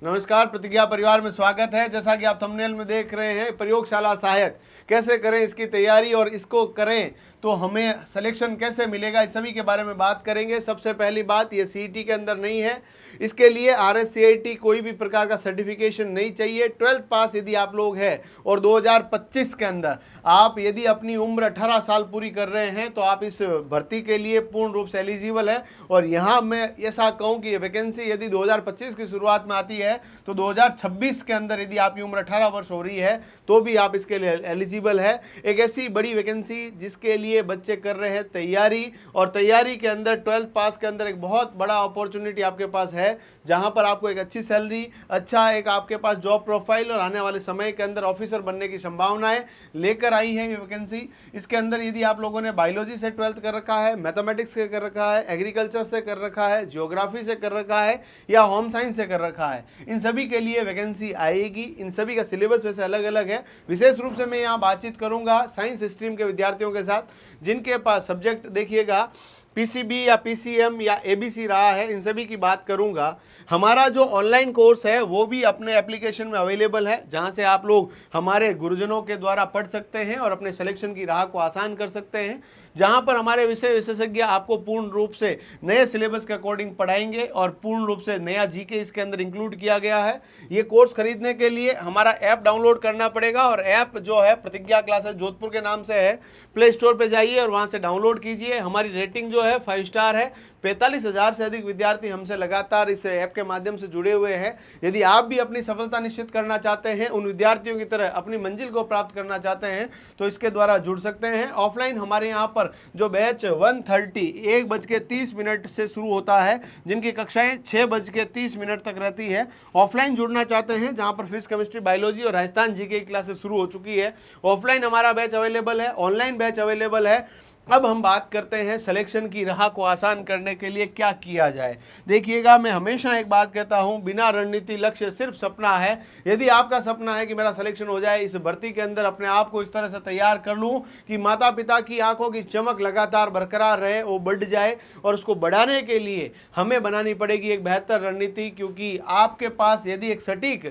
नमस्कार, प्रतिज्ञा परिवार में स्वागत है। जैसा कि आप थंबनेल में देख रहे हैं, प्रयोगशाला सहायक कैसे करें इसकी तैयारी और इसको करें तो हमें सिलेक्शन कैसे मिलेगा, इस सभी के बारे में बात करेंगे। सबसे पहली बात, ये सीईटी के अंदर नहीं है, इसके लिए RSCIT कोई भी प्रकार का सर्टिफिकेशन नहीं चाहिए। 12th पास यदि आप लोग हैं और 2025 के अंदर आप यदि अपनी उम्र 18 साल पूरी कर रहे हैं तो आप इस भर्ती के लिए पूर्ण रूप से एलिजिबल है। और यहाँ मैं ऐसा कहूँ कि ये वैकेंसी यदि 2025 की शुरुआत में आती है तो 2026 के अंदर यदि आपकी उम्र 18 वर्ष हो रही है तो भी आप इसके लिए एलिजिबल है। एक ऐसी बड़ी वैकेंसी जिसके लिए बच्चे कर रहे हैं तैयारी, और तैयारी के अंदर 12th पास के अंदर एक बहुत बड़ा अपॉर्चुनिटी आपके पास है, जहां पर आपको एक अच्छी सैलरी, अच्छा एक आपके पास जॉब प्रोफाइल और आने वाले समय के अंदर ऑफिसर बनने की संभावनाएं लेकर आई है ये वैकेंसी। इसके अंदर यदि आप लोगों ने बायोलॉजी से 12th कर रखा है, मैथमेटिक्स से कर रखा है, एग्रीकल्चर से कर रखा है, जियोग्राफी से कर रखा है या होम साइंस से कर रखा है, इन सभी के लिए वैकेंसी आएगी। इन सभी का सिलेबस वैसे अलग अलग है। विशेष रूप से मैं यहाँ बातचीत करूंगा साइंस स्ट्रीम के विद्यार्थियों के साथ जिनके पास सब्जेक्ट देखिएगा PCB या PCM या ABC रहा है, इन सभी की बात करूंगा। हमारा जो ऑनलाइन कोर्स है वो भी अपने एप्लीकेशन में अवेलेबल है, जहां से आप लोग हमारे गुरुजनों के द्वारा पढ़ सकते हैं और अपने सिलेक्शन की राह को आसान कर सकते हैं, जहां पर हमारे विषय विशेषज्ञ आपको पूर्ण रूप से नए सिलेबस के अकॉर्डिंग पढ़ाएंगे और पूर्ण रूप से नया GK इसके अंदर इंक्लूड किया गया है। ये कोर्स खरीदने के लिए हमारा ऐप डाउनलोड करना पड़ेगा, और ऐप जो है प्रतिज्ञा क्लासेस जोधपुर के नाम से है। प्ले स्टोर पर जाइए और वहां से डाउनलोड कीजिए। हमारी रेटिंग जो है 5 स्टार है। 45,000 से अधिक विद्यार्थी हमसे लगातार इस ऐप के माध्यम से जुड़े हुए हैं। यदि आप भी अपनी सफलता निश्चित करना चाहते हैं, उन विद्यार्थियों की तरह अपनी मंजिल को प्राप्त करना चाहते हैं, तो इसके द्वारा जुड़ सकते हैं। ऑफलाइन हमारे यहाँ पर जो बैच 1:30 से शुरू होता है, जिनकी कक्षाएं 6:30 तक रहती है। ऑफलाइन जुड़ना चाहते हैं, जहाँ पर फिजिक्स, केमिस्ट्री, बायोलॉजी और राजस्थान GK की क्लासेस शुरू हो चुकी है। ऑफलाइन हमारा बैच अवेलेबल है, ऑनलाइन बैच अवेलेबल है। अब हम बात करते हैं सिलेक्शन की राह को आसान करने के लिए क्या किया जाए। देखिएगा, मैं हमेशा एक बात कहता हूं, बिना रणनीति लक्ष्य सिर्फ सपना है। यदि आपका सपना है कि मेरा सिलेक्शन हो जाए, इस भर्ती के अंदर अपने आप को इस तरह से तैयार कर लूं कि माता पिता की आंखों की चमक लगातार बरकरार रहे, वो बढ़ जाए, और उसको बढ़ाने के लिए हमें बनानी पड़ेगी एक बेहतर रणनीति। क्योंकि आपके पास यदि एक सटीक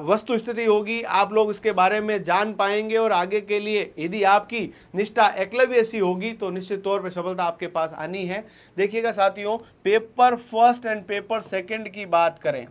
वस्तु स्थिति होगी, आप लोग इसके बारे में जान पाएंगे, और आगे के लिए यदि आपकी निष्ठा एकलव्य सी होगी तो निश्चित तौर पर सफलता आपके पास आनी है। देखिएगा साथियों, paper first and paper second की बात करें,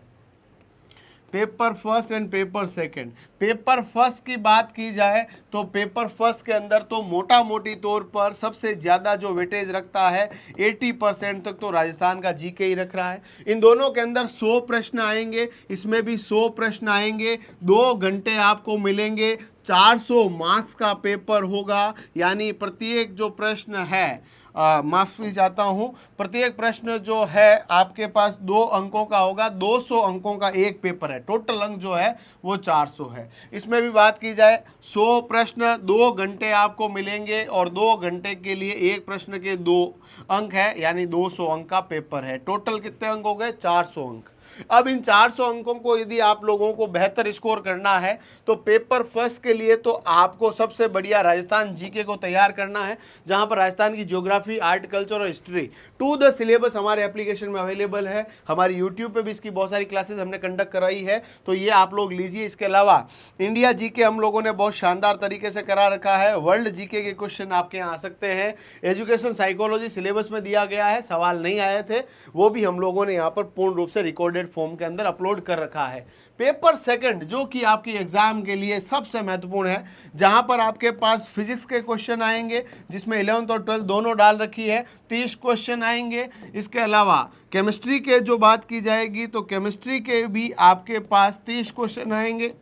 paper first and paper second. Paper first की बात की जाए तो पेपर फर्स्ट के अंदर तो मोटा मोटी तौर पर सबसे ज़्यादा जो वेटेज रखता है 80% तक तो राजस्थान का GK ही रख रहा है। इन दोनों के अंदर 100 प्रश्न आएंगे, इसमें भी 100 प्रश्न आएंगे। 2 घंटे आपको मिलेंगे, 400 मार्क्स का पेपर होगा। यानी प्रत्येक जो प्रश्न है, माफी चाहता हूं, प्रत्येक प्रश्न जो है आपके पास 2 अंकों का होगा। 200 अंकों का एक पेपर है, टोटल अंक जो है वो 400 है। इसमें भी बात की जाए, 100 प्रश्न 2 घंटे आपको मिलेंगे, और 2 घंटे के लिए एक प्रश्न के 2 अंक है, यानी 200 अंक का पेपर है। टोटल कितने अंक हो गए? 400 अंक। अब इन 400 अंकों को यदि आप लोगों को बेहतर स्कोर करना है तो पेपर फर्स्ट के लिए तो आपको सबसे बढ़िया राजस्थान GK को तैयार करना है, जहां पर राजस्थान की ज्योग्राफी, आर्ट, कल्चर और हिस्ट्री टू द सिलेबस हमारे एप्लीकेशन में अवेलेबल है। हमारी यूट्यूब पे भी इसकी बहुत सारी क्लासेस हमने कंडक्ट कराई है, तो ये आप लोग लीजिए। इसके अलावा इंडिया GK हम लोगों ने बहुत शानदार तरीके से करा रखा है। वर्ल्ड GK के क्वेश्चन आपके यहाँ आ सकते हैं। एजुकेशन साइकोलॉजी सिलेबस में दिया गया है, सवाल नहीं आए थे, वो भी हम लोगों ने यहाँ पर पूर्ण रूप से रिकॉर्डेड फॉर्म के अंदर अपलोड कर रखा है। पेपर सेकंड जो कि आपकी एग्जाम के लिए सबसे महत्वपूर्ण है, जहां पर आपके पास फिजिक्स के क्वेश्चन आएंगे, जिसमें 11th और 12th दोनों डाल रखी है, 30 क्वेश्चन आएंगे। इसके अलावा केमिस्ट्री के जो बात की जाएगी तो केमिस्ट्री के भी आपके पास 30 क्वेश्चन आएंगे,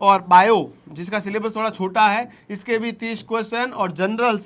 और बायो जिसका सिलेबस थोड़ा छोटा है इसके भी 30 क्वेश्चन, और जनरल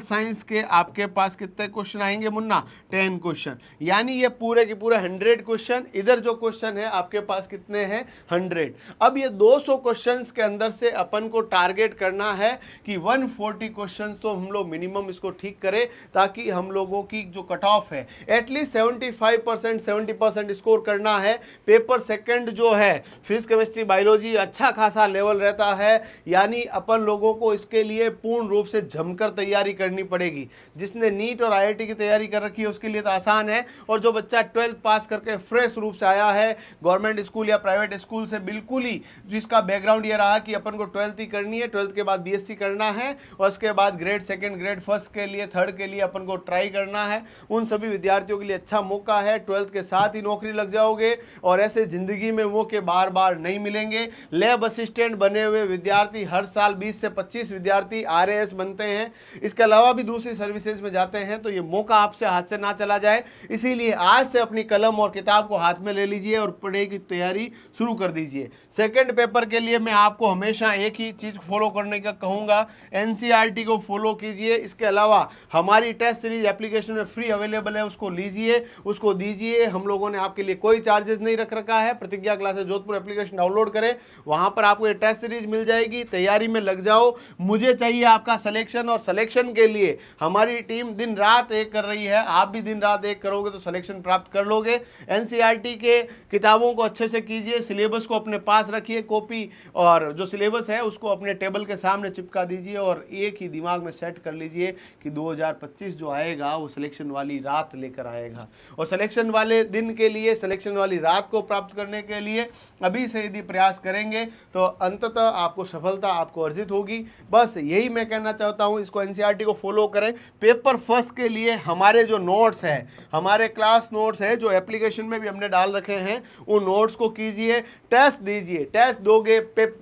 साइंस के आपके पास कितने क्वेश्चन आएंगे मुन्ना? 10 क्वेश्चन। यानी ये पूरे के पूरे 100 क्वेश्चन। इधर जो क्वेश्चन है आपके पास कितने हैं? 100। अब ये 200 क्वेश्चन के अंदर से अपन को टारगेट करना है कि 140 क्वेश्चन तो हम लोग मिनिमम इसको ठीक करें, ताकि हम लोगों की जो कट ऑफ है एटलीस्ट 75% 70% स्कोर करना है। पेपर सेकंड जो है फिजिक्स, केमिस्ट्री, बायोलॉजी बायोलॉजी अच्छा खासा लेवल रहता है, यानी अपन लोगों को इसके लिए पूर्ण रूप से जमकर तैयारी करनी पड़ेगी। जिसने नीट और आईआईटी की तैयारी कर रखी है उसके लिए तो आसान है, और जो बच्चा 12th पास करके फ्रेश रूप से आया है गवर्नमेंट स्कूल या प्राइवेट स्कूल से, बिल्कुल ही जिसका बैकग्राउंड ये रहा कि अपन को 12th ही करनी है, 12th के बाद बीएससी करना है और उसके बाद ग्रेड सेकंड ग्रेड फर्स्ट के लिए थर्ड के लिए अपन को ट्राई करना है, उन सभी विद्यार्थियों के लिए अच्छा मौका है। 12th के साथ ही नौकरी लग जाओगे और ऐसे जिंदगी में मौके बार बार नहीं मिलेंगे। लैब असिस्टेंट बने हुए विद्यार्थी हर साल 20 से 25 विद्यार्थी आरएएस बनते हैं, इसके अलावा भी दूसरी सर्विसेज में जाते हैं, तो ये मौका आपसे हाथ से ना चला जाए। इसीलिए आज से अपनी कलम और किताब को हाथ में ले लीजिए और पढ़ाई की तैयारी शुरू कर दीजिए। सेकंड पेपर के लिए मैं आपको हमेशा एक ही चीज फॉलो करने का कहूंगा, एनसीईआरटी को फॉलो कीजिए। इसके अलावा हमारी टेस्ट सीरीज एप्लीकेशन में फ्री अवेलेबल है, उसको लीजिए, उसको दीजिए। हम लोगों ने आपके लिए कोई चार्जेस नहीं रख रखा है। प्रतिज्ञा क्लासेस जोधपुर एप्लीकेशन डाउनलोड करें, वहां पर आपको ये टेस्ट सीरीज मिल जाएगी। तैयारी में लग जाओ। मुझे चाहिए आपका सिलेक्शन, और सिलेक्शन के लिए हमारी टीम दिन रात एक कर रही है। आप भी दिन रात एक करोगे तो सिलेक्शन प्राप्त कर लोगे। एनसीईआरटी के किताबों को अच्छे से कीजिए, सिलेबस को अपने पास रखिए, कॉपी और जो सिलेबस है उसको अपने टेबल के सामने चिपका दीजिए और एक ही दिमाग में सेट कर लीजिए कि 2025 जो आएगा वो सिलेक्शन वाली रात लेकर आएगा। और सिलेक्शन वाले दिन के लिए, सिलेक्शन वाली रात को प्राप्त करने के लिए अभी से यदि प्रयास करेंगे तो अंततः आपको सफलता आपको अर्जित होगी। बस यही मैं कहना चाहता हूँ। इसको एनसीईआरटी को फॉलो करें। पेपर फर्स्ट के लिए हमारे जो नोट्स है, हमारे क्लास नोट्स है जो एप्लीकेशन में भी हमने डाल रखे हैं, उन नोट्स को कीजिए, टेस्ट दीजिए। टेस्ट दोगे,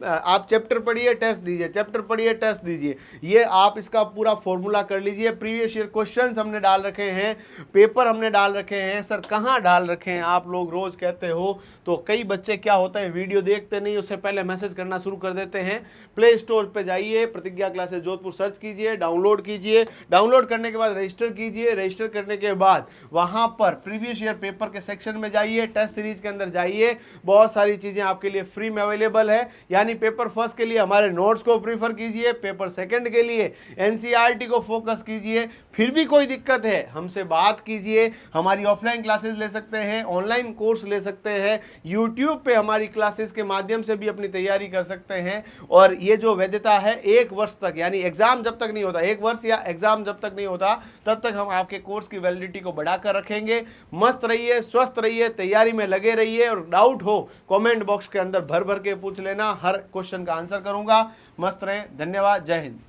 आप चैप्टर पढ़िए, टेस्ट दीजिए, चैप्टर पढ़िए, टेस्ट दीजिए। ये आप इसका पूरा फॉर्मूला कर लीजिए। प्रीवियस ईयर क्वेश्चंस हमने डाल रखे हैं, पेपर हमने डाल रखे हैं। सर कहाँ डाल रखे हैं आप लोग रोज कहते हो, तो कई बच्चे क्या होता है वीडियो देखते नहीं, उससे पहले मैसेज करना शुरू कर देते हैं। प्ले स्टोर पे जाइए, प्रतिज्ञा क्लासेस जोधपुर सर्च कीजिए, डाउनलोड कीजिए। डाउनलोड करने के बाद रजिस्टर कीजिए। रजिस्टर करने के बाद वहां पर प्रीवियस ईयर पेपर के सेक्शन में जाइए, टेस्ट सीरीज के अंदर जाइए। बहुत सारी चीजें आपके लिए फ्री में अवेलेबल है। यानी पेपर फर्स्ट के लिए हमारे नोट्स को प्रीफर कीजिए, पेपर सेकंड के लिए एनसीईआरटी को फोकस कीजिए। फिर भी कोई दिक्कत है हमसे बात कीजिए। हमारी ऑफलाइन क्लासेस ले सकते हैं, ऑनलाइन कोर्स ले सकते हैं, यूट्यूब पे हमारी क्लासेस के माध्यम से भी अपनी तैयारी कर सकते हैं। और ये जो वैधता है 1 वर्ष तक, यानी एग्जाम जब तक नहीं होता, 1 वर्ष या एग्जाम जब तक नहीं होता तब तक हम आपके कोर्स की वैलिडिटी को बढ़ाकर रखेंगे। मस्त रहिए, स्वस्थ रहिए, तैयारी में लगे रहिए, और डाउट हो कमेंट बॉक्स के अंदर भर भर के पूछ लेना, हर क्वेश्चन का आंसर करूंगा। मस्त रहे, धन्यवाद, जय हिंद।